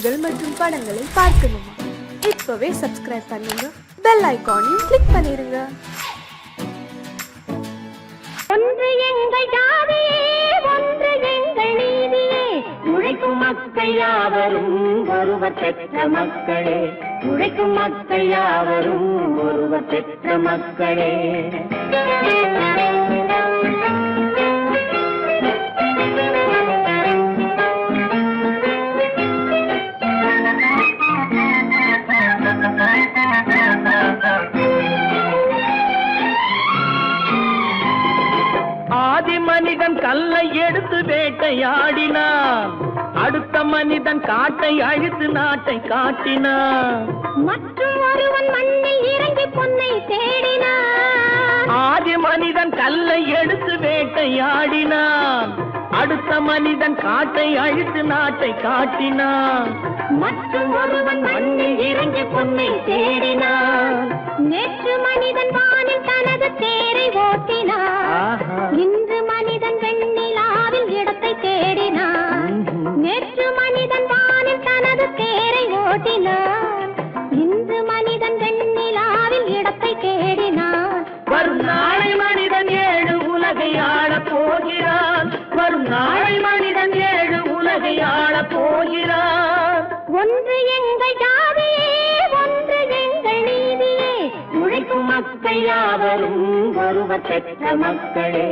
நிகழ்ச்சிகள் மற்றும் படங்களை பார்க்கணுமா? இப்பவே சப்ஸ்கிரைப் பண்ணுங்க, பெல் ஐகானையும் கிளிக் பண்ணிருங்க. ஒன்று எங்கள் ஜாதியே, ஒன்று எங்கள் நீதியே, உழைக்கும் மக்கள் யாவரும் ஒருவர் பெற்ற மக்களே, உழைக்கும் மக்கள் யாவரும் ஒருவர் பெற்ற மக்களே. ஆதி மனிதன் கல்லை எடுத்து வேட்டையாடினான், அடுத்த மனிதன் காட்டை அழித்து நாட்டை காட்டினான். மற்றும் ஒருவன் மண்ணில் இறங்கி பொன்னை தேடினான். ஆதி மனிதன் கல்லை எடுத்து வேட்டையாடினான், அடுத்த மனிதன் காட்டை அழித்து நாட்டை காட்டினான். மற்றும் ஒருவன் மண்ணில் இறங்கி பொன்னை தேடினான். நேற்று மனிதன் வானில் தனது தேரை ஓட்டினான், இன்று மனிதன் வெண்ணிலாவில் இடத்தை தேடினான். நேற்று மனிதன் வானில் தனது தேரை ஓட்டினான், இன்று மனிதன் வெண்ணிலாவில் இடத்தை தேடினான். வரும் நாளை மனிதன் 7 உலகை ஆளப் போகிறான், வரும் நாளை மனிதன் 7 உலகை ஆளப் போகிறான். ஒன்று எங்கள் ஜாதியே, ஒன்று எங்கள் நீதியே, உழைக்கும் மக்கள் யாவரும் ஒருவர் பெற்ற மக்களே,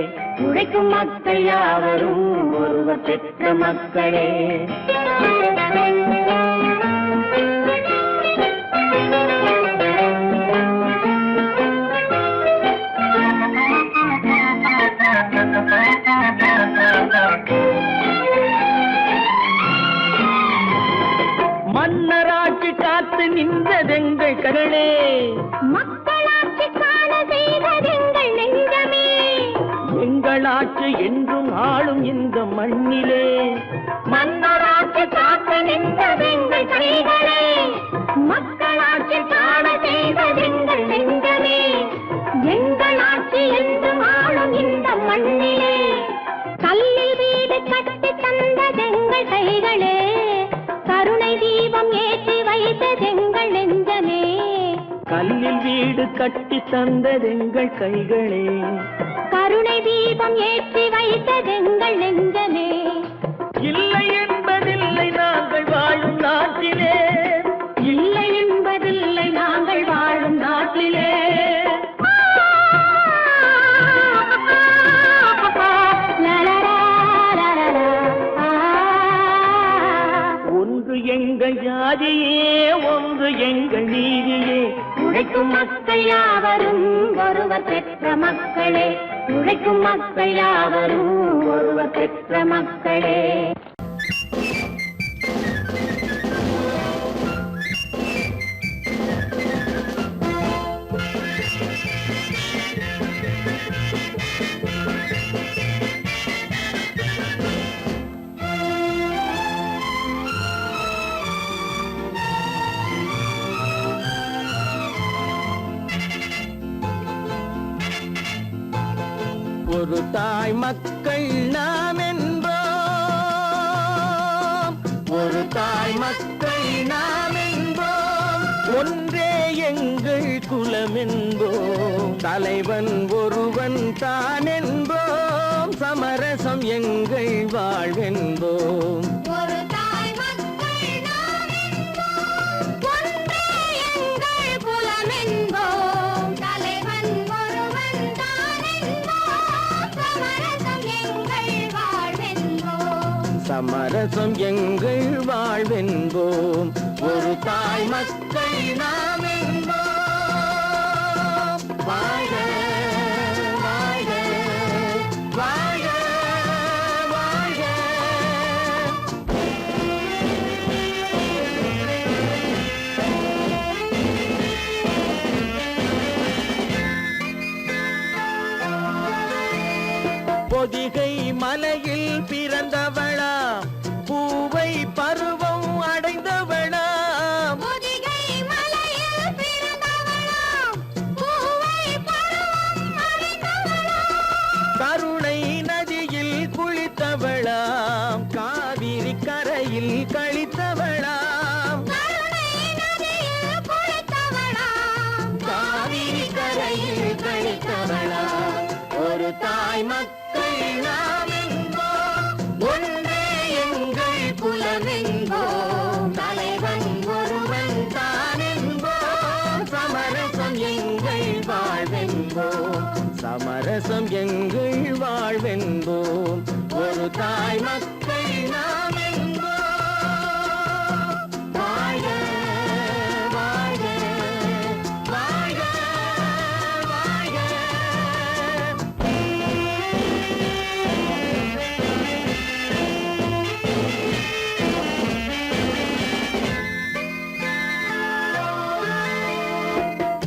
உழைக்கும் மக்கள் யாவரும் ஒருவர் பெற்ற மக்களே. மன்னராட்சி காத்து நின்றதெங்கள் கரளே, மக்களாட்சி காண செய்வதெங்கள் நெஞ்சமே, எங்களாட்சி என்றும் ஆளும் இந்த மண்ணிலே. மன்னராட்சி காத்து நின்றதெங்கள் கைகளே, மக்களாட்சி காண செய்வதெங்கள் நெஞ்சமே, எங்களாட்சி என்றும் ஆளும் இந்த மண்ணிலே. கல்லில் வீடு கட்டி தந்ததெங்கள் கைகளே, கருணை தீபம் ஏற்றி வைத்ததெங்கள் நெஞ்சமே. கல்லில் வீடு கட்டி தந்ததெங்கள் கைகளே, கருணை தீபம் ஏற்றி வைத்ததெங்கள் நெஞ்சமே. இல்லை என்பதில்லை நாங்கள் வாழும் நாட்டிலே, இல்லை என்பதில்லை நாங்கள் வாழும் நாட்டிலே. ஒன்று எங்கள் ஜாதியே, ஒன்று எங்கள் நீதியே, உழைக்கும் மக்கள் யாவரும் ஒருவர் பெற்ற மக்களே, உழைக்கும் மக்கள் யாவரும் ஒருவர் பெற்ற மக்களே. ஒரு தாய் மக்கள் நாம் என்போம், ஒரு தாய் மக்கள் நாம் என்போம், ஒன்றே எங்கள் குலம் என்போம், தலைவன் ஒருவன் தான் என்போம், சமரசம் எங்கள் வாழ்வென்போம். ஒரு தாய் மக்கள் நாம் என்போம், ஒன்றே எங்கள் குலம் என்போம், தலைவன் ஒருவன் தான் என்போம், சமரசம் எங்கள் வாழ்வென்போம். சமரசம் எங்கள் வாழ்வென்போம், ஒரு தாய் மக்கள் நாம் என்போம். வாழ்க வாழ்க வாழ்க வாழ்க. பொதிகை மலையில் பிறந்தவளா, பூவை பருவம் அடைந்தவளா, பொதிகை மலையில் பிறந்தவளாம், பூவை பருவம் தாய் மக்கள் நாம் என்போம் ஒன்றே எங்கள் குலம் என்போம் தலைவன் ஒருவன் தான் என்போம் சமரசம் எங்கள் வாழ்வென்போம் சமரசம் எங்கள் வாழ்வென்போம் ஒரு தாய் மக்கள் நாம் என்போம் வாழ்க வாழ்க வாழ்க வாழ்க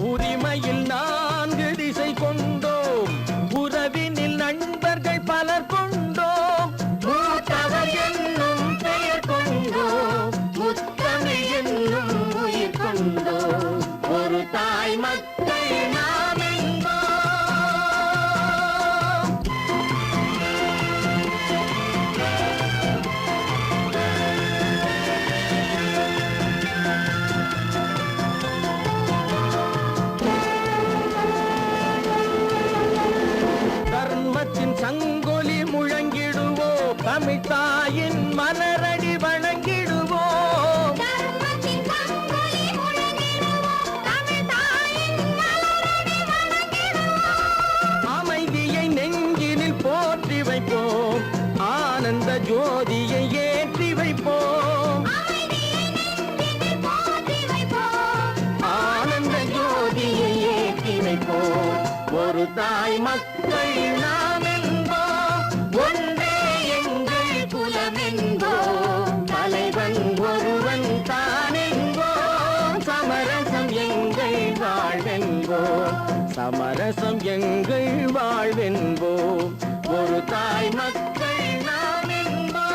உரிமையில் 4 திசை கொண்டோம் உறவினில் நண்பர்கள் பலர் கொண்டோம் மூத்தவர் என்னும் பெயர் கொண்டோம் முத்தமிழ் என்னும் உயிர் கொண்டோம் ஒரு தாய் மக்கள் நாம் என்போம் தர்மத்தின் சங்கொலி முழங்கிடுவோம் தமிழ் தாயின் மலரடி வணங்கிடுவோம் தர்மத்தின் சங்கொலி முழங்கிடுவோம் தமிழ் தாயின் மலரடி வணங்கிடுவோம் அமைதியை நெஞ்சினில் போற்றி வைப்போம் ஆனந்த ஜோதியை ஏற்றி வைப்போம் அமைதியை நெஞ்சினில் போற்றி வைப்போம் ஆனந்த ஜோதியை ஏற்றி வைப்போம் ஒரு தாய் மக்கள் நாம் என்போம் ஒன்றே எங்கள் குலம் என்போம் தலைவன் ஒருவன் தான் என்போம் சமரசம் எங்கள் வாழ்வென்போம் சமரசம் எங்கள் வாழ்வென்போம் ஒரு தாய் மக்கள் நாம் என்போம்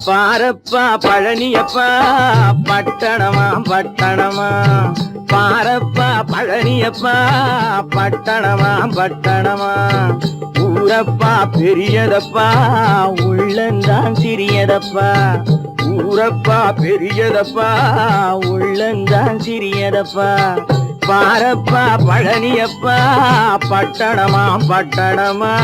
பாரப்பா பழனியப்பா பட்டணமா பட்டணமா பாரப்பா பழனியப்பா பட்டணமா பட்டணமா ஊரப்பா பெரியதப்பா உள்ளந்தான் சிறியதப்பா ஊரப்பா பெரியதப்பா உள்ளந்தான் சிறியதப்பா பாரப்பா பழனியப்பா பட்டணமா பட்டணமா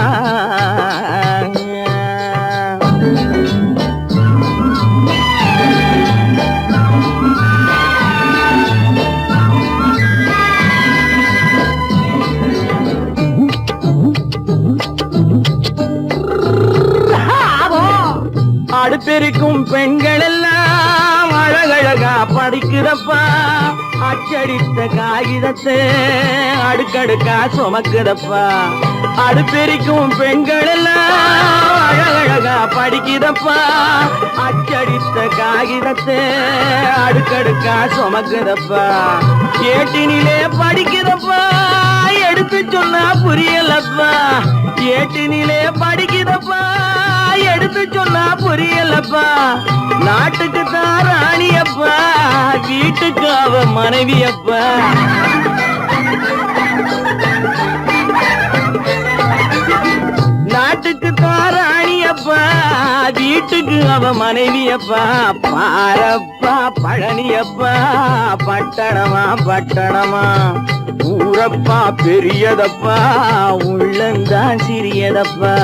அடுப்பெருக்கும் பெண்கள் எல்லாம் அழகழகா படிக்கிறப்பா அச்சடித்த காகிதத்தை அடுக்கடுக்கா சுமக்குதப்பா அடுப்பெருக்கும் பெண்கள் எல்லாம் அழகழகா படிக்கிறப்பா அச்சடித்த காகிதத்தை அடுக்கடுக்கா சுமக்குதப்பா ஏட்டினிலே படிக்கிறப்பா எடுத்து சொன்னா புரியலப்பா ஏட்டினிலே படிக்கிறப்பா எடுத்து சொன்னா புரியலப்பா நாட்டுக்கு தான் ராணியப்பா வீட்டுக்கு அவ மனைவியப்பா நாட்டுக்கு தான் ராணியப்பா வீட்டுக்கு அவ மனைவியப்பா பாரப்பா பழனியப்பா பட்டணமா பட்டணமா ஊரப்பா பெரியதப்பா உள்ளந்தான் சிறியதப்பா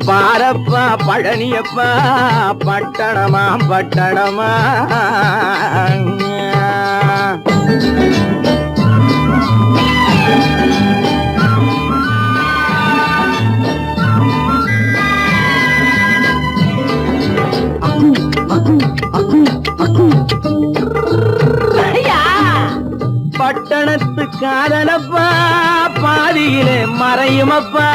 பாரப்பா பழனியப்பா பட்டணமா பட்டணமா பட்டணத்து காதலப்பா பாதியிலே மறையுமப்பா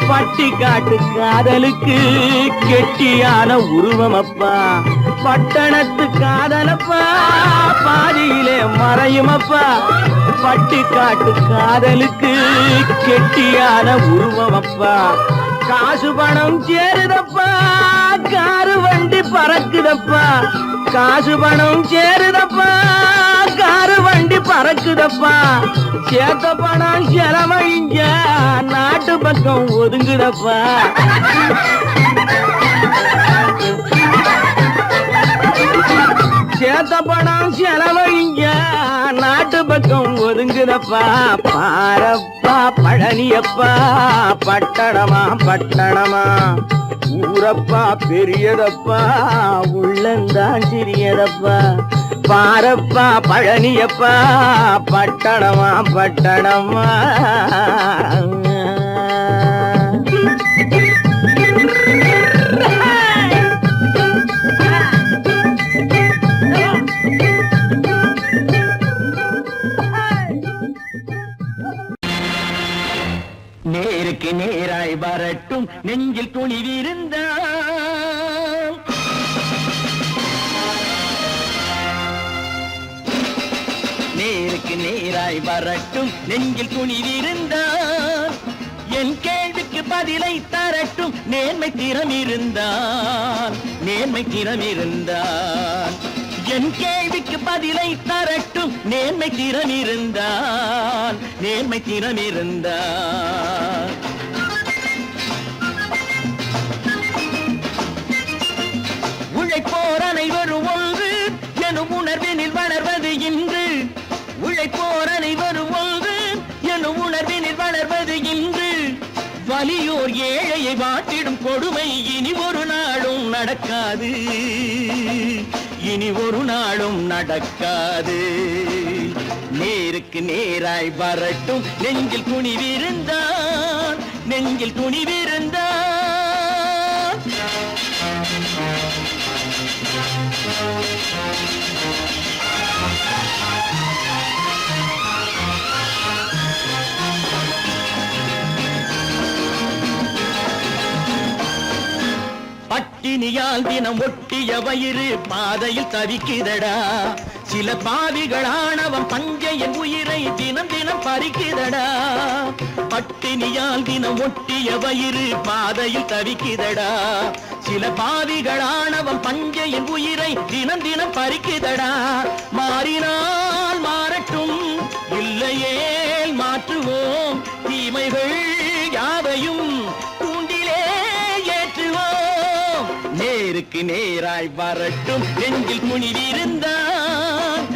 பட்டி காட்டு காதலுக்கு கெட்டியான உருவமப்பா பட்டணத்து காதலப்பா பாதியிலே மறையுமப்பா பட்டி காட்டு காதலுக்கு கெட்டியான உருவமப்பா காசு பணம் சேருதப்பா காரு வண்டி பறக்குதப்பா காசு பணம் சேருதப்பா காரு வண்டி பறக்குதப்பா சேத்த பணம் செலவழிங்க நாட்டு பக்கம் ஒதுங்குதப்பா சேத்த பணம் செலவழிங்க நாட்டு பக்கம் ஒதுங்குதப்பா பாரப்பா பழனியப்பா பட்டணமா பட்டணமா ஊரப்பா பெரியதப்பா உள்ளந்தான் சிறியதப்பா பாரப்பா பழனியப்பா பட்டணமா பட்டணமா நேருக்கு நேராய் வரட்டும் நெஞ்சில் துணிவிருந்தால் நேருக்கு நேராய் வரட்டும் நெஞ்சில் துணிவிருந்தால் என் கேள்விக்கு பதிலை தரட்டும் நேர்மை திறம் இருந்தால் என் கேள்விக்கு பதிலை தரட்டும் நேர்மை திறம் இருந்தால் உழைப்போர் அனைவரும் ஒன்று எனும் உணர்வினில் வளர்வது இன்று உழைப்போர் அனைவரும் ஒன்று எனும் உணர்வினில் வளர்வது இன்று வலியோர் ஏழையை வாட்டிடும் கொடுமை இனி ஒரு நாளும் நடக்காது நேருக்கு நேராய் வரட்டும் நெஞ்சில் துணிவிருந்தான் பட்டினியால் தினம் ஒட்டிய வயிறு பாதையில் தவிக்குதடா சில பாவிகளானவன் பஞ்சையின் உயிரை தினம் தினம் பறிக்குதடா பட்டினியால் தினம் ஒட்டிய வயிறு பாதையில் தவிக்குதடா சில பாவிகளானவன் பஞ்சையின் உயிரை தினம் தினம் பறிக்குதடா மாறினால் மாறட்டும் இல்லையே மாற்றுவோம் தீமைகள் யாவையும் நேருக்கு நேராய் வரட்டும் நெஞ்சில் துணிவிருந்தான்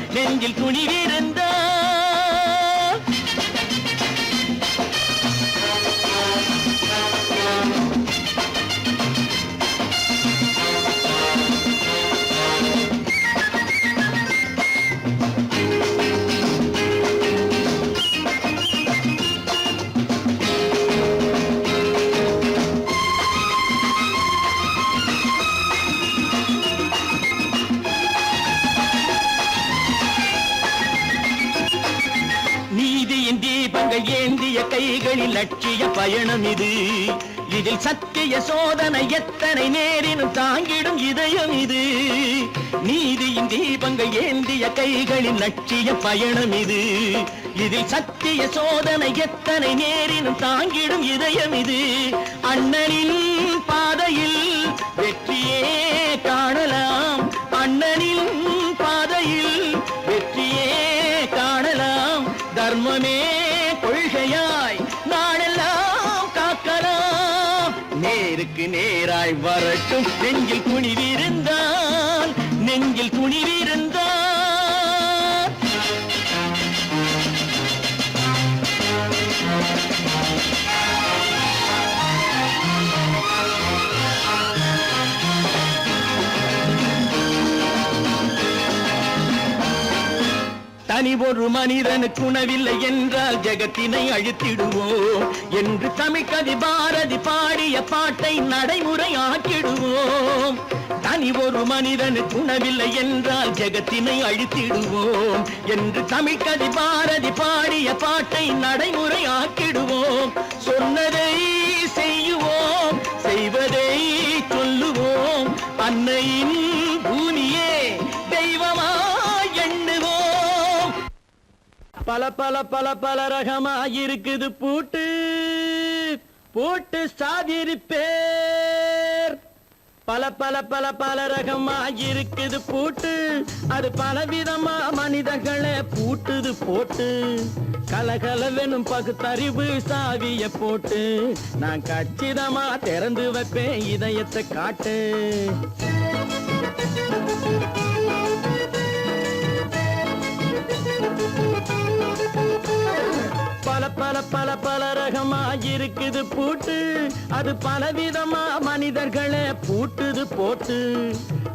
ஏந்திய கைகளில் லட்சிய பயணம் இது இதில் சத்திய சோதனை எத்தனை நேரினும் தாங்கிடும் இதயம் இது நீதியின் தீபங்கள் ஏந்திய கைகளில் லட்சிய பயணம் இது இதில் சத்திய சோதனை எத்தனை நேரினும் தாங்கிடும் இதயம் இது அண்ணனின் பாதையில் வெற்றியே காணலாம் அண்ணனின் பாதையில் வெற்றியே காணலாம் தர்மமே கொள்கையாய் நாளெல்லாம் காக்கலாம் நேருக்கு நேராய் வரட்டும் நெஞ்சில் துணிவிருந்தால் தனி ஒரு மனிதனுக்கு உணவில்லை என்றால் ஜெகத்தினை அழித்திடுவோம் என்று தமிழ்கவி பாரதி பாடிய பாட்டை நடைமுறையாக்கிடுவோம் தனி ஒரு மனிதனுக்கு உணவில்லை என்றால் ஜெகத்தினை அழித்திடுவோம் என்று தமிழ்கவி பாரதி பாடிய பாட்டை நடைமுறையாக்கிடுவோம் சொன்னதை செய்ய பல பல பல பல ரகமா இருக்குது பூட்டு பூட்டு சாதிரி பேர் பல பல பல பல ரகமா இருக்குது பூட்டு அது பலவிதமா மனிதர்களை பூட்டுது போட்டு கலகலவெனும் பகுத்தறிவு சாவிய போட்டு நான் கச்சிதமா திறந்து வைப்பேன் இதயத்தை காட்டு பல பல பல பல ரகமா இருக்குது பூட்டு அது பலவிதமா மனிதர்களை பூட்டுது போட்டு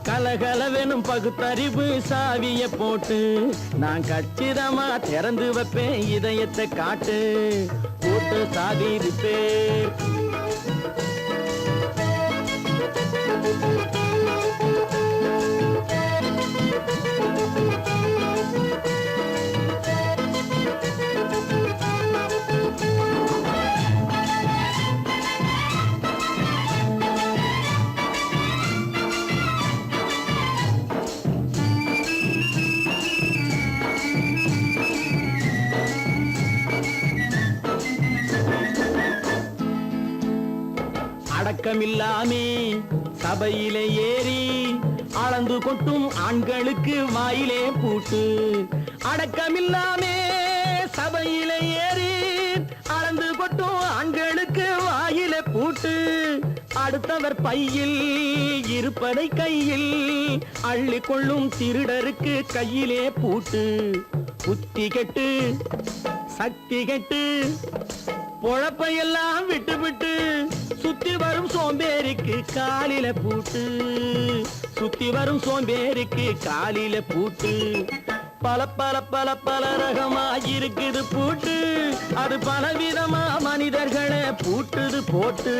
கலகலவெனும் பகுத்தறிவு சாவிய போட்டு நான் கச்சிதமா திறந்து வைப்பேன் இதயத்தை காட்டு பூட்டு சாதிருப்பேன் அடக்கமில்லாமே சபையிலே ஏறி அளந்து கொட்டும் ஆண்களுக்கு வாயிலே பூட்டு அடக்கமில்லாமே சபையிலே ஏறி அளந்து கொட்டும் ஆண்களுக்கு வாயிலே பூட்டு அடுத்தவர் பையில் இருப்பதை கையில் அள்ளி கொள்ளும் திருடருக்கு கையிலே பூட்டு புத்தி கெட்டு சக்தி கெட்டு பொழப்பையெல்லாம் விட்டு விட்டு சுத்தி வரும் சோம்பேறிக்கு காலில பூட்டு சுத்தி வரும் சோம்பேறிக்கு காலில பூட்டு பல பல பல பல ரகமா இருக்குது பூட்டு அது பலவிதமா மனிதர்களை பூட்டுது போட்டு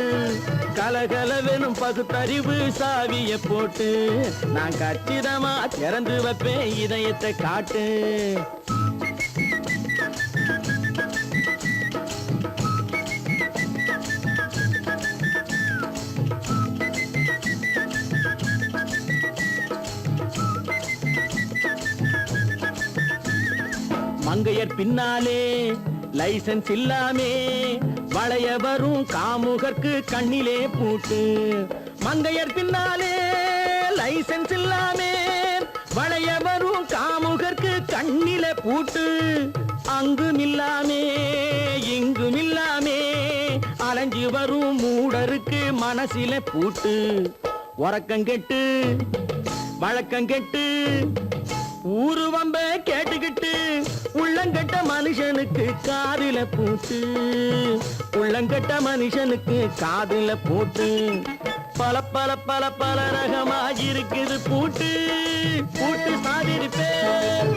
கலகலவெனும் பகுத்தறிவு சாவிய போட்டு நான் கச்சிதமா திறந்து வைப்பேன் இதயத்தை காட்டு மங்கையர் பின்னாலே லைசன்ஸ் இல்லாமே வளைய வரும் காமுகர்க்கு கண்ணிலே பூட்டு மங்கையர் பின்னாலே லைசன்ஸ் இல்லாமே வளைய வரும் காமுகர்க்கு கண்ணிலே பூட்டு அங்கும் இல்லாமே இங்கும் இல்லாமே அலைஞ்சு வரும் மூடருக்கு மனசிலே பூட்டு உறக்கங்கெட்டு வழக்கங்கெட்டு ஊரு வம்ப கேட்டுக்கிட்டு உள்ளங்கட்ட மனுஷனுக்கு காதில பூட்டு உள்ளங்கட்ட மனுஷனுக்கு காதில பூட்டு பல பல பல பல ரகமா இருக்குது பூட்டு பூட்டு சாதிருப்பேன்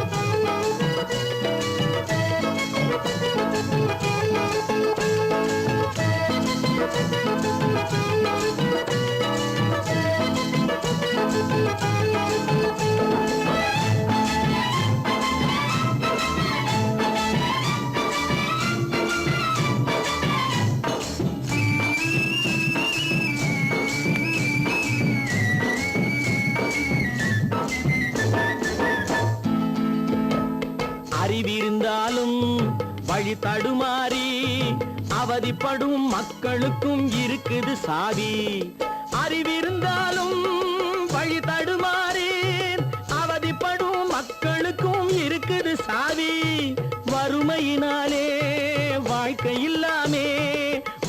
அறிவிருந்தாலும் வழி தடுமாறி அவதிப்படும் மக்களுக்கும் இருக்குது சாவி அறிவிருந்தாலும் வழி தடுமாறி அவதிப்படும் மக்களுக்கும் இருக்குது சாவி வறுமையினாலே வாழ்க்கை இல்லாமே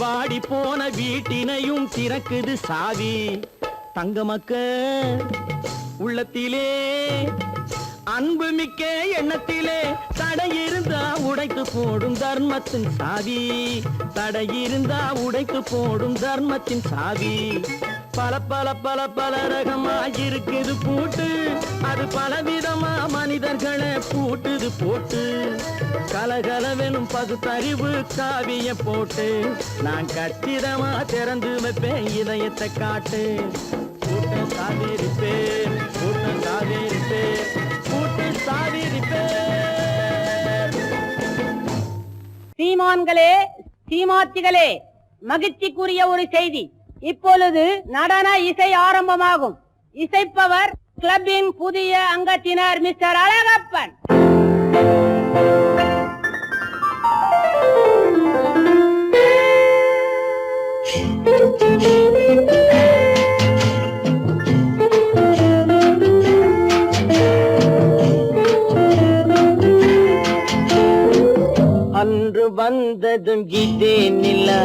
வாடி போன வீட்டினையும் திறக்குது சாவி தங்க மக்க உள்ளத்திலே அன்பு மிக்க எண்ணத்திலே தடை இருந்தா உடைத்து போடும் தர்மத்தின் சாவி தடை இருந்தா உடைத்து போடும் தர்மத்தின் சாவி பல பல பல பல ரகமா இருக்குது பூட்டு அது பலவிதமா மனிதர்களை பூட்டுது போட்டு கலகலவெனும் பகுத்தறிவு காவிய போட்டு நான் கச்சிதமா திறந்து வைப்பேன் இதயத்தை காட்டு கூட்டம் சாதிருப்பேன் கூட்டம் சாதிருப்பேன் கூட்டம் சாதிருப்பேன் சீமான்களே சீமாத்திகளே மகிழ்ச்சிக்குரிய ஒரு செய்தி இப்பொழுது நடன இசை ஆரம்பமாகும் இசைப்பவர் கிளப்பின் புதிய அங்கத்தினர் மிஸ்டர் அழகப்பன் அன்று வந்ததும் இதே நிலா,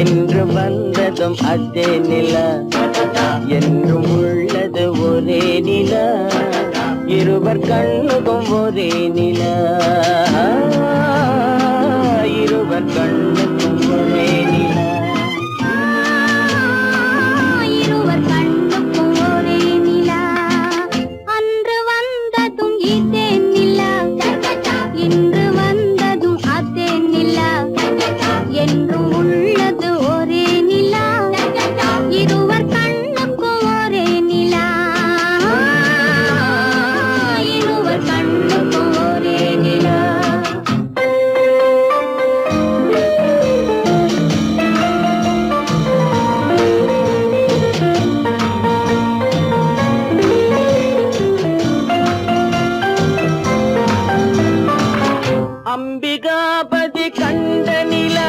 என்று வந்ததும் அதே நிலா, என்றும் உள்ளது ஒரே நிலா, இருவர் கண்ணுக்கும் ஒரே நிலா, இருவர் கண்ணுக்கும் ஒரே நிலா. இருவர் கண்ணுக்கும் ஒரே நிலா. அன்று வந்ததும் இதே நிலா, இன்று வந்ததும் அதே நிலா, என்றும் உள்ளது ஒரே நிலா, இருவர் கண்ணுக்கும் ஒரே நிலா, இருவர் கண்ணுக்கும் ஒரே நிலா. அம்பிகாபதி கண்ட நிலா,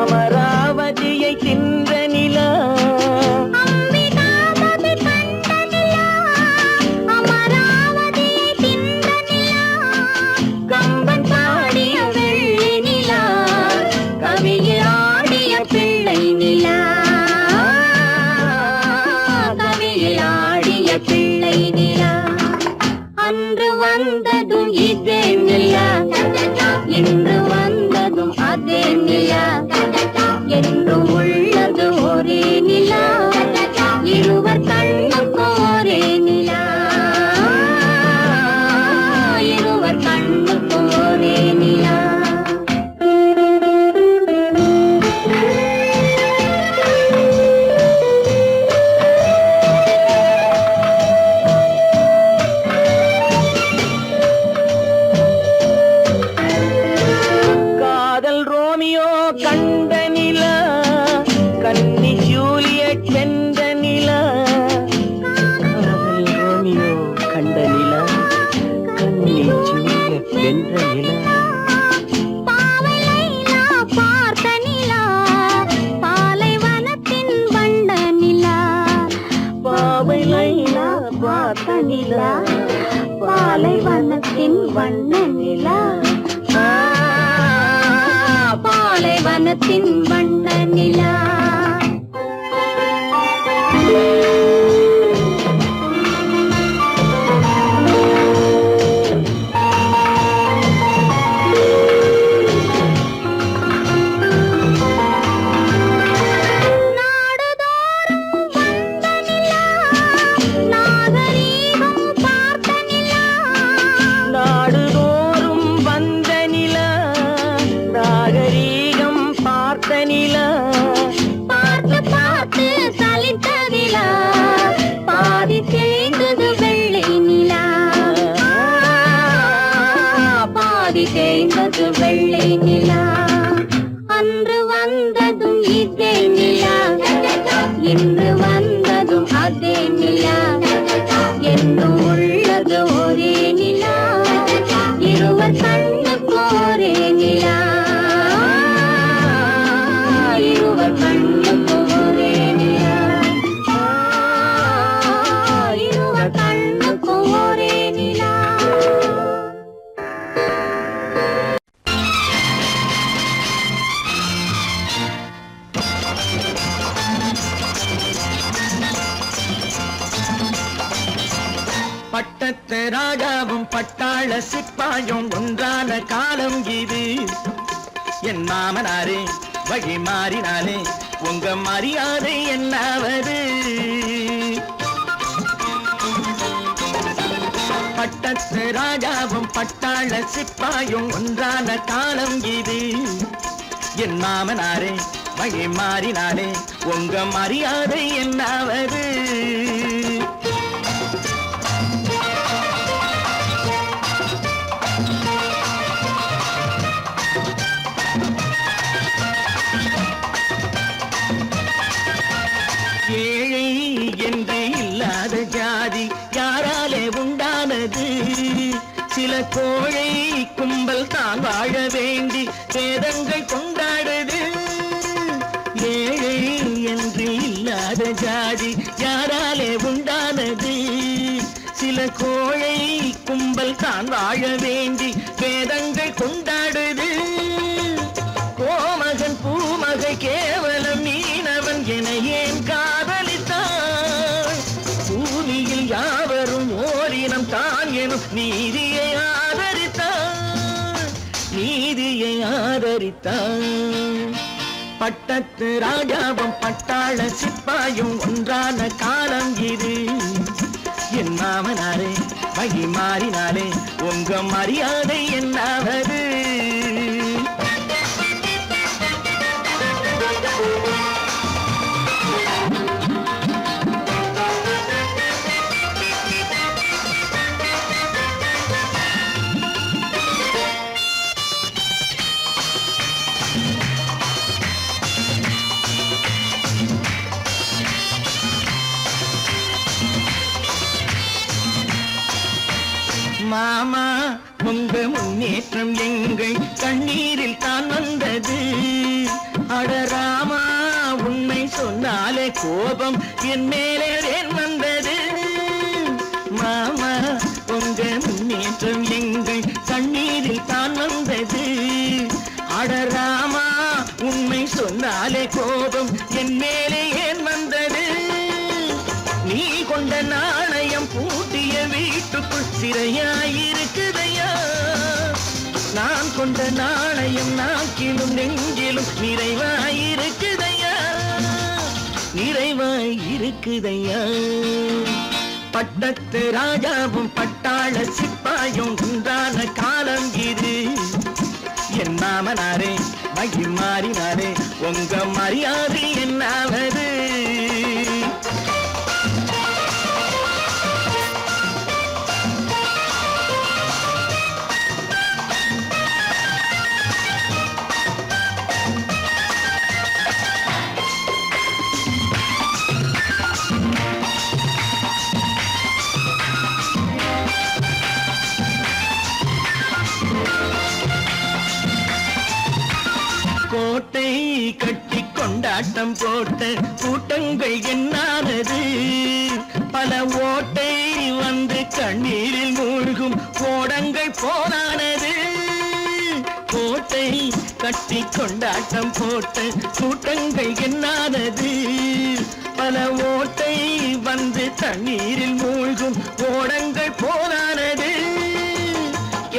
அமராவதியை தின்ற நிலா, அம்பிகாபதி கண்ட நிலா, அமராவதியை தின்ற நிலா, கம்பன் பாடிய வெள்ளி நிலா, கவியில் ஆடிய பிள்ளை நிலா, கவியில் ஆடிய பிள்ளை நிலா. அன்று வந்ததும் இதே நிலா, இன்று வந்ததும் அதே நிலா, என்றும் உள்ளது ஒரே நிலா, இருவர் கண்ணுக்கும் ஒரே நிலா, இருவர் கண்ணுக்கும் ஒரே நிலா. காதல் ரோமியோ கண்ட நிலா, கன்னி ஜூலியட் வென்ற நிலா, காதல் ரோமியோ கண்ட நிலா, கன்னி ஜூலியட் வென்ற நிலா. பாவை லைலா பார்த்த நிலா, பாலைவனத்தின் வண்ட நிலா, பாவை லைலா பார்த்த நிலா, பாலைவனத்தின் வண்ண நிலா, பாலைவனத்தின் வண்ண நிலா. நாடுதோறும் வந்த நிலா, நாகரீகம் பார்த்த நிலா, நாடுதோறும் வந்த நிலா, நாகரீகம் பார்த்த நிலா, பார்த்து பார்த்து சலித்த நிலா, பாதி தேய்ந்தது வெள்ளை நிலா, பாதி தேய்ந்தது வெள்ளை நிலா. அன்று வந்ததும் இதே நிலா, இன்று வந்ததும் அதே நிலா, என்றும் உள்ளது ஒரே நிலா, இருவர் கண்ணுக்கும் ஒரே நிலா, இருவர் கண்ணுக்கும் ஒரே நிலா, இருவர் கண்ணுக்கும் ஒரே நிலா. பட்டத்து ராஜாவும் பட்டாள சிப்பாயும் ஒன்றான காலம் இது. என் மாமனாரே வழி மாறினாலே உங்க மரியாதை என்னாவது? பட்டத்து ராஜாவும் பட்டாள சிப்பாயும் ஒன்றான காலம் இது. என் மாமனாரே வழி மாறினாலே உங்க மரியாதை என்னாவது? ஏழை என்று இல்லாத ஜாதி யாராலே உண்டானது? சில கோழை கும்பல் தான் வாழ வேண்டி வேதங்கள் கொண்டாடுது. ஏழை என்று இல்லாத ஜாதி யாராலே உண்டானது? சில கோழை கும்பல் தான் வாழ வேண்டி வேதங்கள் கொண்டாடுது. அலங்கரித்தான். பட்டத்து ராஜாவும் பட்டாள சிப்பாயும் ஒன்றான காலம் இது. என் மாமனாரே வகி மாறினாலே உங்க மரியாதை என்னாவது? மாமா உங்க முன்னேற்றம் எங்கள் கண்ணீரில் தான் வந்தது. அடராமா உண்மை சொன்னாலே கோபம் என் மேலே ஏன் வந்தது? மாமா உங்க முன்னேற்றம் எங்கள் கண்ணீரில் தான் வந்தது. அடராமா உண்மை சொன்னாலே கோபம் என் மேலே ஏன் வந்தது? நீ கொண்ட நாணயம் பூட்டிய வீட்டுக்குள் சிறையாயிருக்குதையா? நான் கொண்ட நாணயம் நாக்கிலும் நெஞ்சிலும் நிறைவாயிருக்குதையா? நிறைவாயிருக்குதையா? பட்டத்து ராஜாவும் பட்டாள சிப்பாயும் உண்டான காலம் இது. என் மாமனாரே வகி மாறினாரே உங்க மரியாதை என்னாவது? கோட்டை கட்டி கொண்டாட்டம் போட்ட கூட்டங்கள் என்னானது? பல ஓட்டை வந்து கண்ணீரில் மூழ்கும் ஓடங்கள் போனானது. கோட்டை கட்டி கொண்டாட்டம் போட்ட கூட்டங்கள் என்னானது? பல ஓட்டை வந்து தண்ணீரில் மூழ்கும் ஓடங்கள் போனானது.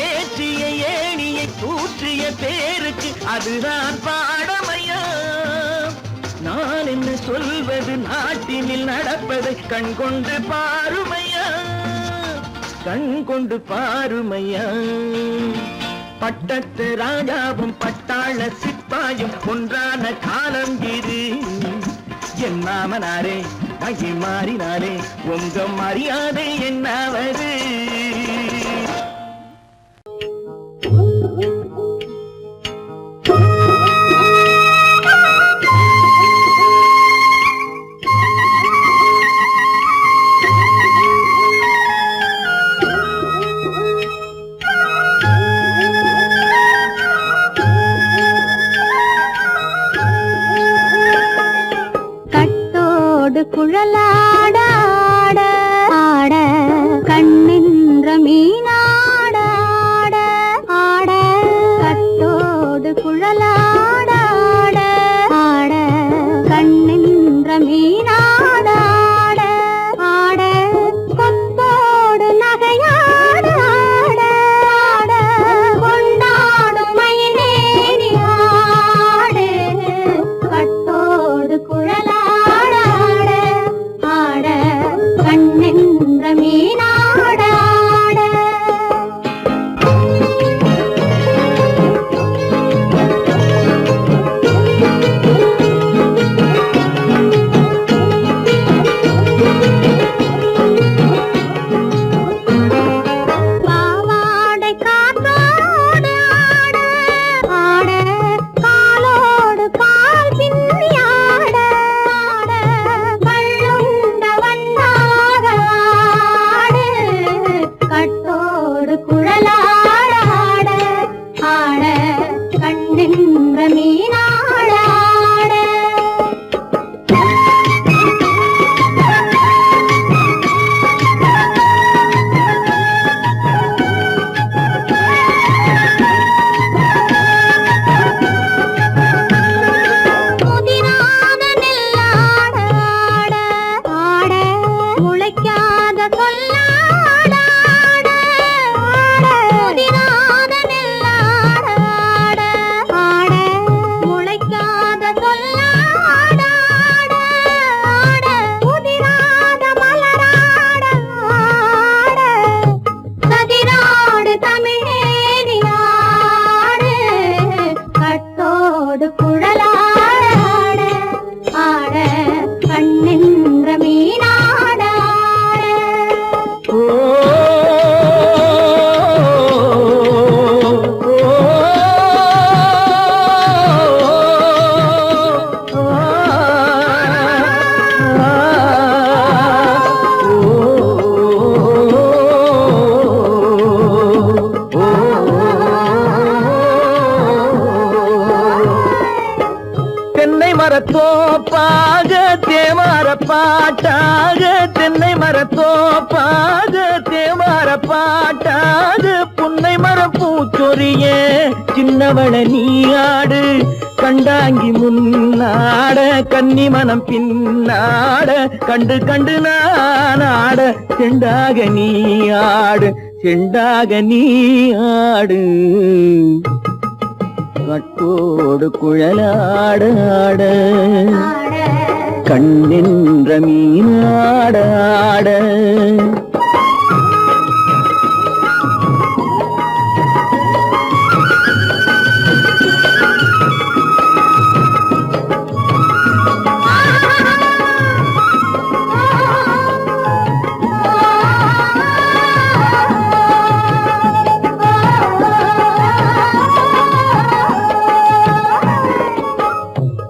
ஏற்றிய ஏணியை தூற்றிய பேருக்கு அதுதான் பாடமையா? நான் என்ன சொல்வது? நாட்டினில் நடப்பதை கண் கொண்டு பாருமையா? கண் கொண்டு பாருமையா? பட்டத்து ராஜாவும் பட்டாள சிப்பாயும் ஒன்றான காலம் இது. என் மாமனாரே வகி மாறினாரே உங்க மரியாதை என்னாவது? குழலாட ஆட கண்ணின்ற மீனாட ஆட கட்டோடு குழலாட ஆட கண்ணின்ற மீனாட ஆட கொத்தோடு நகையாட ஆட கொண்டாடும் மயிலேறி ஆடு கட்டோடு குழலாட ஆட தோப்பாக தேவார பாட்டாக தென்னை மரத்தோப்பாக தேவார பாட்டாக புன்னை மர பூச்சொரிய சின்னவள நீயாடு கண்டாங்கி முன்னாட கன்னி மனம் பின்னாட கண்டு கண்டு நானாட செண்டாக நீயாடு செண்டாக நீயாடு கட்டோடு குழலாடாட கண்ணென்ற மீனாடாட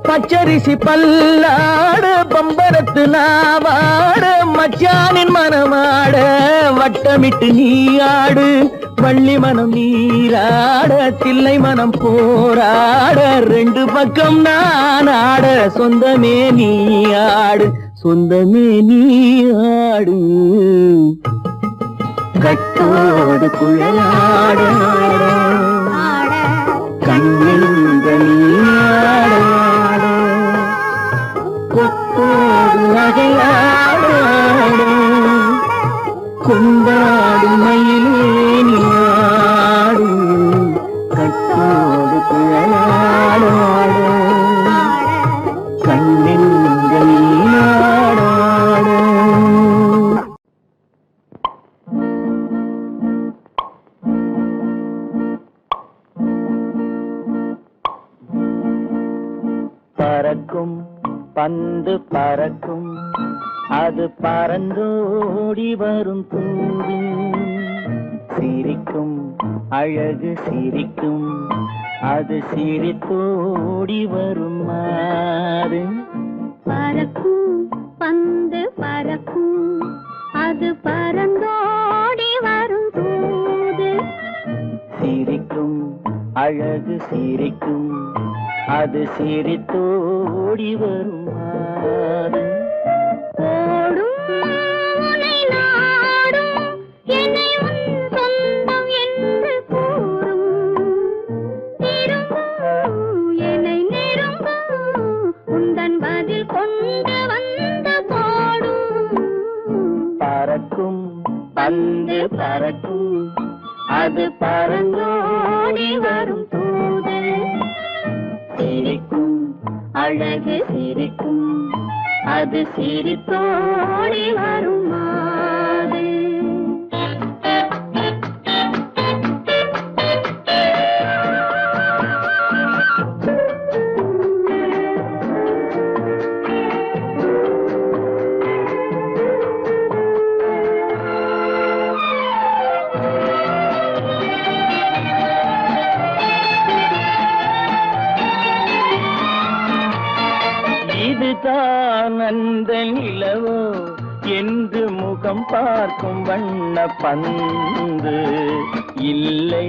பச்சரிசி பல்லாட பம்பரத்து நாவாட மச்சானின் மனமாட வட்டமிட்டு நீயாடு வள்ளி மனம் நீராட தில்லை மனம் போராட ரெண்டு பக்கம் நான் ஆட சொந்தமே நீயாடு சொந்தமே நீயாடு கட்டோடு குழலாட கண்ணென்ற நீயாட கொத்தோடு நகையாட கொண்டாடு மயிலேனியாடு கட்டோடு குழலாட கண்ணென்ற நீயாட பறக்கும் பந்து பறக்கும் அது பறந்தோடி வரும் தூது சிரிக்கும் அழகு சிரிக்கும் அது சிரித்தோடி வரும் மாறு பறக்கும் பந்து பறக்கும் அது பறந்தோடி வரும் தூது சிரிக்கும் அழகு சிரிக்கும் அது சிரித்தோடி வரும் மாறு ஓடும் உன்னை நாடும் என்னை உன் சொந்தம் என்று கூறும் திரும்பும் என்னை நெருங்கும் உந்தன் பதில் கொண்டு வந்து போடும் பறக்கும் பந்து பறக்கும் அது பறந்தோடி வரும் தூது சிரிக்கும் அழகு சிரிக்கும் அது சிரித்தோடி வரும் மாறு இதுதான் அந்த நிலவோ என்று முகம் பார்க்கும் வண்ண பந்து இல்லை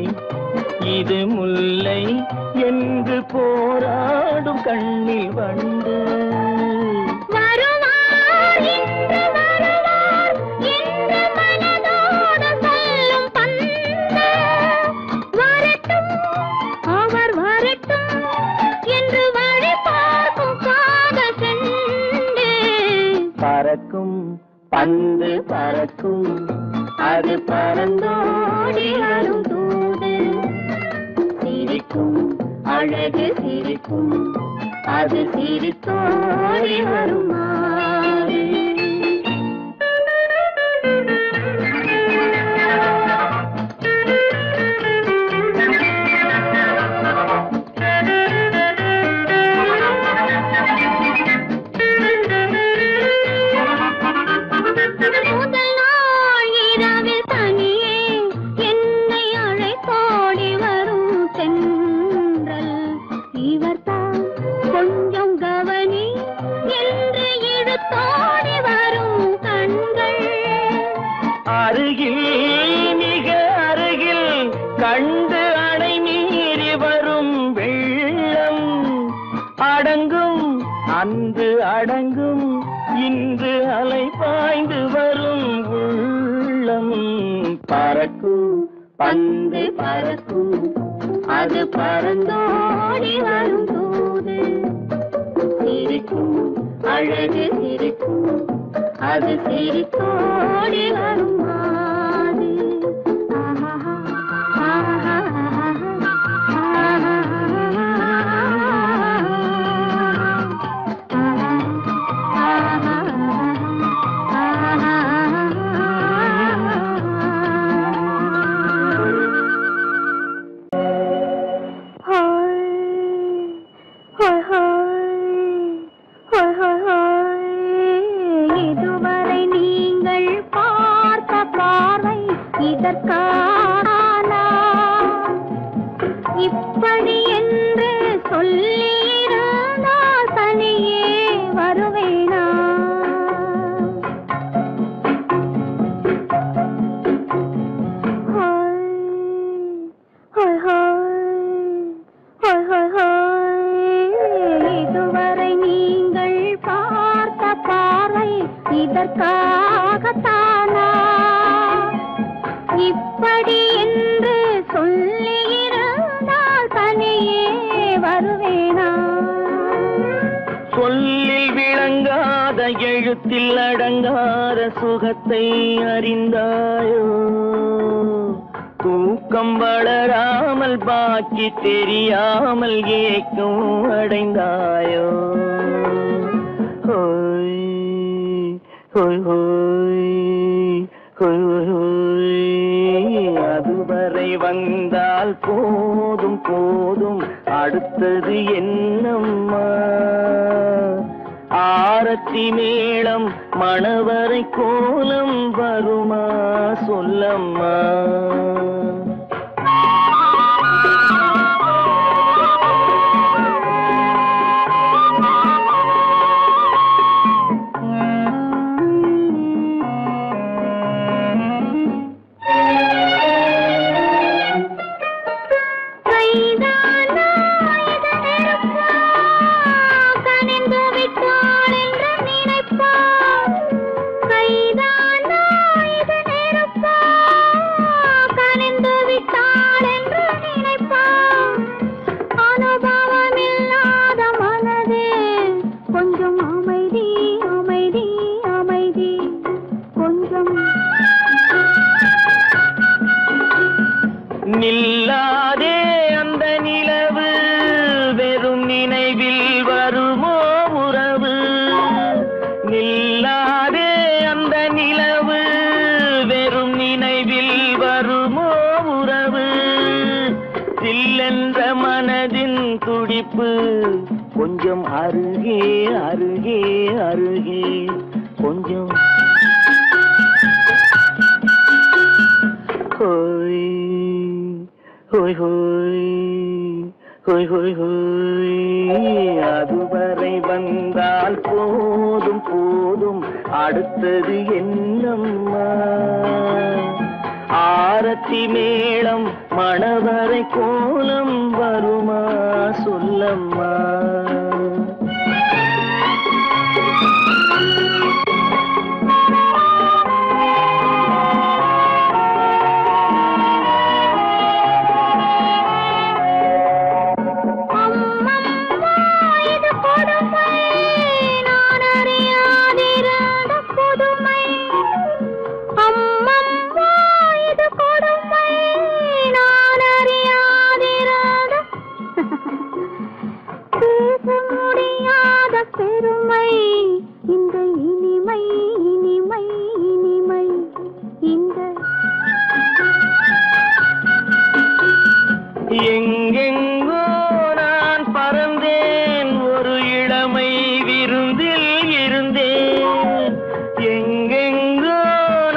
இது முல்லை என்று போராடும் கண்ணில் வண்டு வருவார் என்று வருவார் என்று மனதோடு சொல்லும் பந்து வரட்டும் அவர் வரட்டும் என்று வழி பார்க்கும் காதல் செண்டு பறக்கும் பந்து பறக்கும் அது பறந்தோடி வரும் தூது சிரிக்கும் அழகு சிரிக்கும் அது சிரித்தோடி வரும் மாறு முதல் நாள் இரவில் தனியே என்னை அழைத்தோடி வரும் தென்றல் இவர்தான் கொஞ்சம் கவனி என்று இழுத்தோடி வரும் கண்கள் அருகில் மிக அருகில் கண்டு அணை மீறி வரும் வெள்ளம் அடங்கும் அன்று அடங்கும் இன்று அலை பாய்ந்து வரும் உள்ளம் பறக்கும் பந்து பறக்கும் அது பறந்தோடி வரும் தூது சிரிக்கும் அழகு சிரிக்கும் அது சிரித்தோடி வரும் மாது ஆஹா ஆஹா இதுவரை நீங்கள் பார்த்த பார்வை இதற்கானா இப்படி என்று சொல்லியிருந்தால் தனியே வருவேனா இதுவரை நீங்கள் பார்த்த பார்வை இதற்காகத்தானா இப்படி என்று சொல்லியிருந்தால் தனியே வருவேனா சொல்லில் விளங்காத எழுத்தில் அடங்காத சுகத்தை அறிந்தாயோ தூக்கம் வளராமல் பாக்கி தெரியாமல் ஏக்கம் அடைந்தாயோ ஹோய் ஹோய் ஹோய் ஹோய் ஹோய் அதுவரை வந்தால் போதும் போதும் அடுத்தது என்னம்மா ஆரத்தி மேளம் மணவரை கோலம் வருமா சொல்லம்மா நில்லாதே அந்த நிலவு வெறும் நினைவில் வருமோ உறவு நில்லாதே அந்த நிலவு வெறும் நினைவில் வருமோ உறவு சில்லென்ற மனதின் துடிப்பு கொஞ்சம் அருகே அருகே அருகே கொஞ்சம் ஹோய் ஹோய் ஹோய் ஹோய் ஹோய் ஹோய் அதுவரை வந்தால் போதும் போதும் அடுத்தது என்னம்மா ஆரத்தி மேளம் மணவரை கோலம் வருமா சொல்லம்மா பெருமை இந்த இனிமை இனிமை இனிமை இந்த எங்கெங்கோ நான் பறந்தேன் ஒரு இளமை விருந்தில் இருந்தேன் எங்கெங்கோ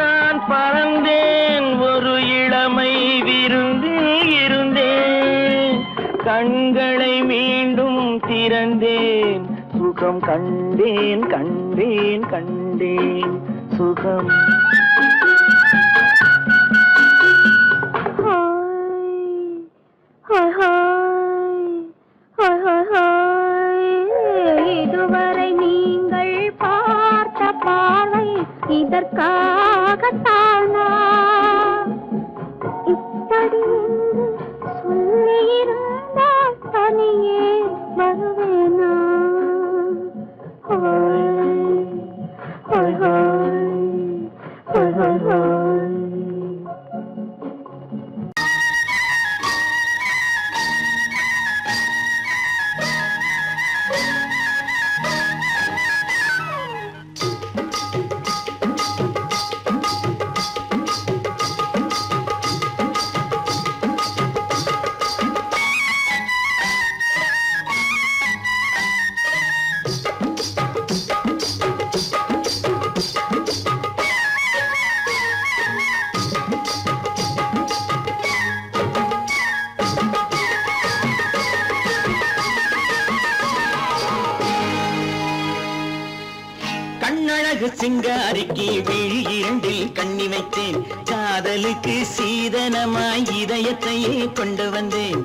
நான் பறந்தேன் ஒரு இளமை விருந்தில் இருந்தேன் கண்களை மீண்டும் திறந்தேன் சுகம் கண்டேன் கண்டேன் கண்டேன் சுகம் இதுவரை கண்ணழகு சிங்காரிக்கு விழி இரண்டில் கண்ணி வைத்தேன் காதலுக்கு சீதனமாய் இதயத்தையே கொண்டு வந்தேன்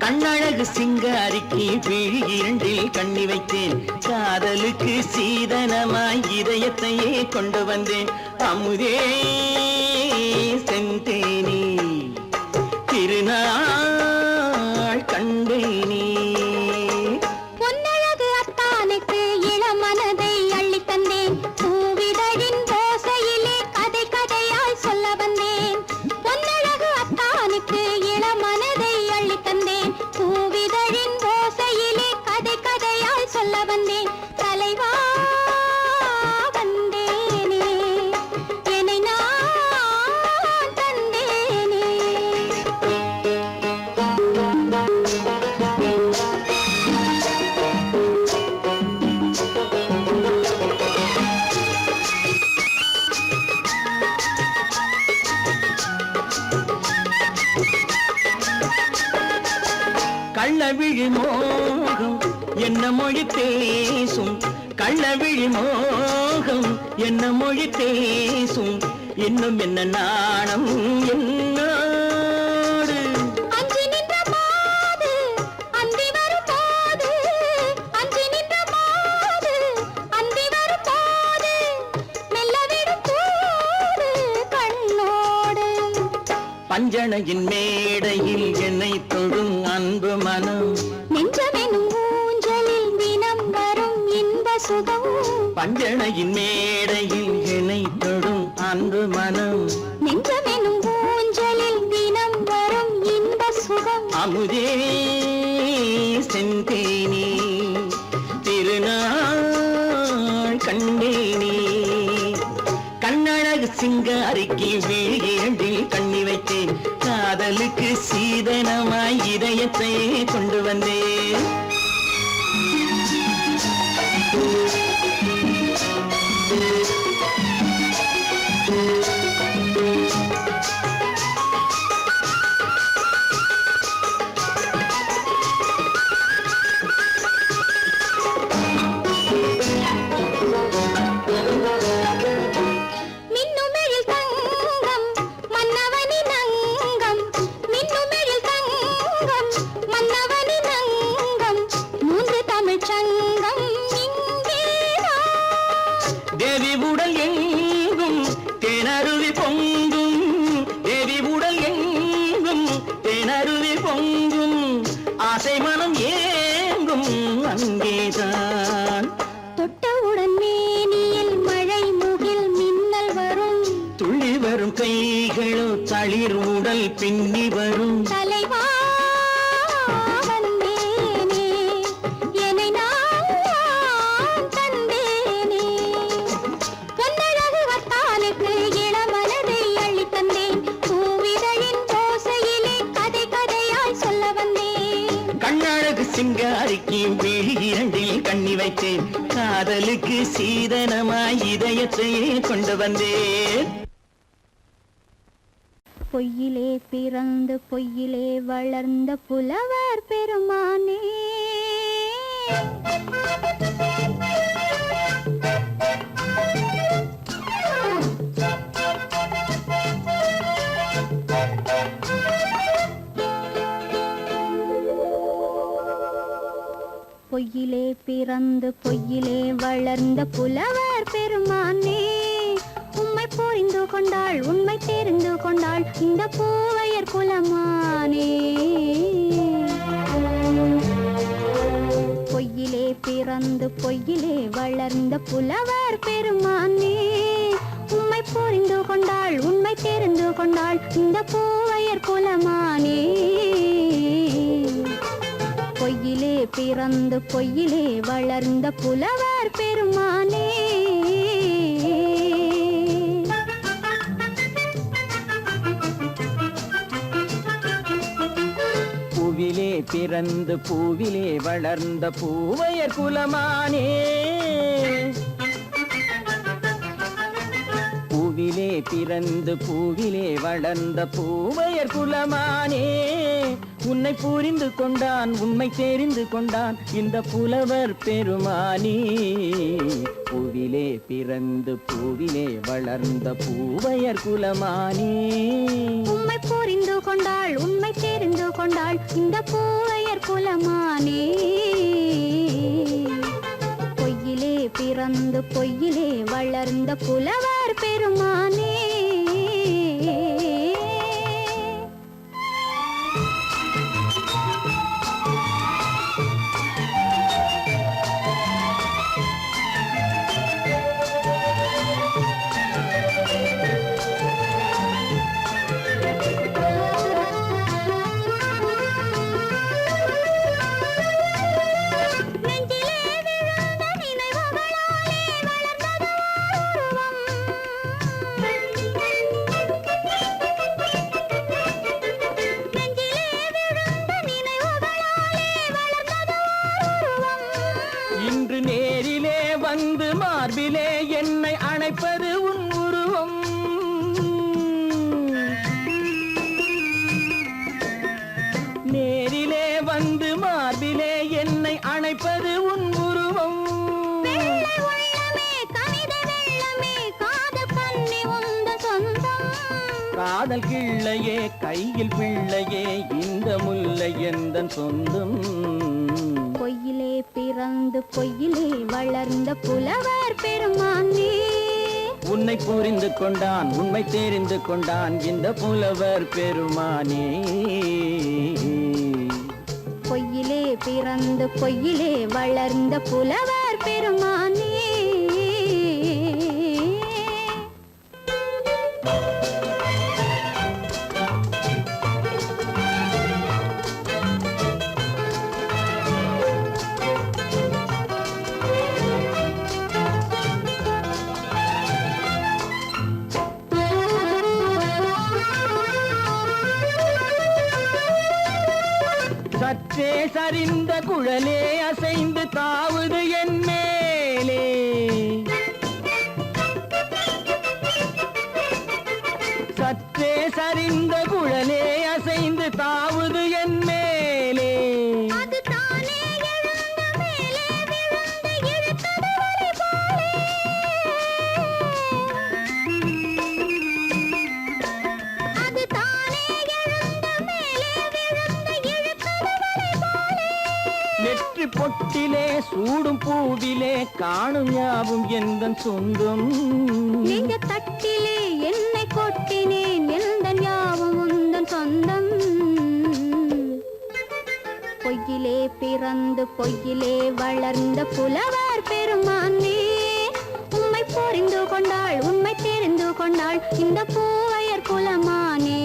கண்ணழகு சிங்காரிக்கு விழி இரண்டில் கண்ணி வைத்தேன் காதலுக்கு சீதனமாய் இதயத்தையே கொண்டு வந்தேன் அமுதே செந்தேனே திருநாள் கண்டேனே பொன்னழகு அத்தானுக்கு இளமனதை அள்ளித் தந்தேன் பூவிதழின் ஓசையிலே கதை கதையாய் சொல்ல வந்தேன் பொன்னழகு அத்தானுக்கு இளமனதை அள்ளித் தந்தேன் பூவிதழின் ஓசையிலே கதை கதையாய் சொல்ல வந்தேன் தலைவா வந்தேனே என்னை நான் தந்தேனே கள்ளவிழி மோகம் என்ன மொழி பேசும் கள்ளவிழி மோகம் என்ன மொழி பேசும் இன்னும் என்ன நாணம் என்னோடு அஞ்சி நின்ற மாது அந்தி வரும் போது அஞ்சி நின்ற மாது அந்தி வரும் போது மெல்ல விடும் கூடு கண்ணோடு பஞ்சணையின் மேடையில் என்னை தொடும் அன்பு மனம் நெஞ்சமெனும் ஊஞ்சலில் தினம் வரும் இன்ப சுகம் பஞ்சணையின் மேடையில் என்னை தொடும் அன்பு மனம் நெஞ்சமெனும் ஊஞ்சலில் தினம் வரும் இன்ப சுகம் அமுதே செந்தேனே திருநாள் கண்டேனே கண்ணழகு சிங்காரிக்கு விழி இரண்டில் கண்ணி வைத்தேன் காதலுக்கு சீதனமாய் இதயத்தை கொண்டு வந்தேன் மின்னுமெழில் தங்கம் மன்னவனின் அங்கம் மின்னுமெழில் தங்கம் மன்னவனின் அங்கம் மூன்று தமிழ்ச் சங்கம் இங்கேதான் தேவி உடல் எங்கும் தேனருவி பொங்கும் தேவி உடல் எங்கும் தேனருவி பொங்கும் ஆசை மனம் ஏங்கும் அங்கேதான் தொட்டவுடன் மேனியில் மழை முகில் மின்னல் வரும் துள்ளி வரும் கைகளோ தளிர் உடல் பின்னி வரும் தலைவா வந்தேனே என்னை நான் தந்தேனே பொன்னழகு வத்தானுக்கு இளமனதை அள்ளித் தந்தேன் பூவிதழின் ஓசையிலே கதை கதையாய் சொல்ல வந்தேன் கண்ணழகு சிங்காரிக்கு விழி இரண்டில் கண்ணி வைத்தேன் காதலுக்கு சீதனமாய் இதயத்தையே கொண்டு வந்தேன் பொய்யிலே பிறந்து பொய்யிலே வளர்ந்த புலவர் பெருமானே பொய்யிலே பிறந்து பொய்யிலே வளர்ந்த புலவர் பெருமானே உம்மை புரிந்து கொண்டாள் உண்மை தெரிந்து கொண்டாள் இந்த பூவையர் குலமானே பொய்யிலே பிறந்து பொய்யிலே வளர்ந்த புலவர் பெருமானே உம்மை புரிந்து கொண்டாள் உண்மை தெரிந்து கொண்டாள் இந்த பூவையர் குலமானே பொய்யிலே பிறந்து பொய்யிலே வளர்ந்த புலவர் பெருமானே பூவிலே பிறந்து பூவிலே வளர்ந்த பூவையர் குலமானே பூவிலே பிறந்து பூவிலே வளர்ந்த பூவையர் குலமானே உன்னை புரிந்து கொண்டான் உண்மை தெரிந்து கொண்டான் இந்த புலவர் பெருமானி. பூவிலே பிறந்து பூவிலே வளர்ந்த பூவையர் குலமானி. உண்மை புரிந்து கொண்டாள் உண்மை தெரிந்து கொண்டாள் இந்த பூவையர் குலமானே. பொய்யிலே பிறந்து பொய்யிலே வளர்ந்த புலவர் பெருமானே. இன்று நேரிலே வந்து மார்பிலே என்னை அணைப்பது உன் உருவம். நேரிலே வந்து மார்பிலே என்னை அணைப்பது உன் உருவம். காதல் கிள்ளையே கையில் பிள்ளையே இந்த முல்லை எந்தன் சொந்தம். பொய்யிலே பிறந்து பொய்யிலே வளர்ந்த புலவர் பெருமானே. உன்னை புரிந்து கொண்டான் உண்மை தெரிந்து கொண்டான் இந்த புலவர் பெருமானே. பொய்யிலே பிறந்து பொய்யிலே வளர்ந்த புலவர் பெருமானே. சற்றே சரிந்த குழலே அசைந்து தாவுது என் மேலே. சற்றே சரிந்த குழலே அசைந்து தாவுது என் மேலே. நெற்றி பொட்டிலே சூடும் பூவிலே காணும் யாவும் எந்தன் சொந்தம். நெஞ்ச தட்டிலே என்னை கொட்டினேன் எந்தன் யாவும் உந்தன் சொந்தம். பொய்யிலே பிறந்து பொய்யிலே வளர்ந்த புலவர் பெருமானே. உண்மை புரிந்து கொண்டாள் உண்மை தெரிந்து கொண்டாள் இந்த பூவையர் குலமானே.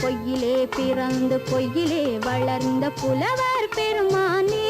பொய்யிலே பிறந்து பொய்யிலே வளர்ந்த புலவர் பெருமானே.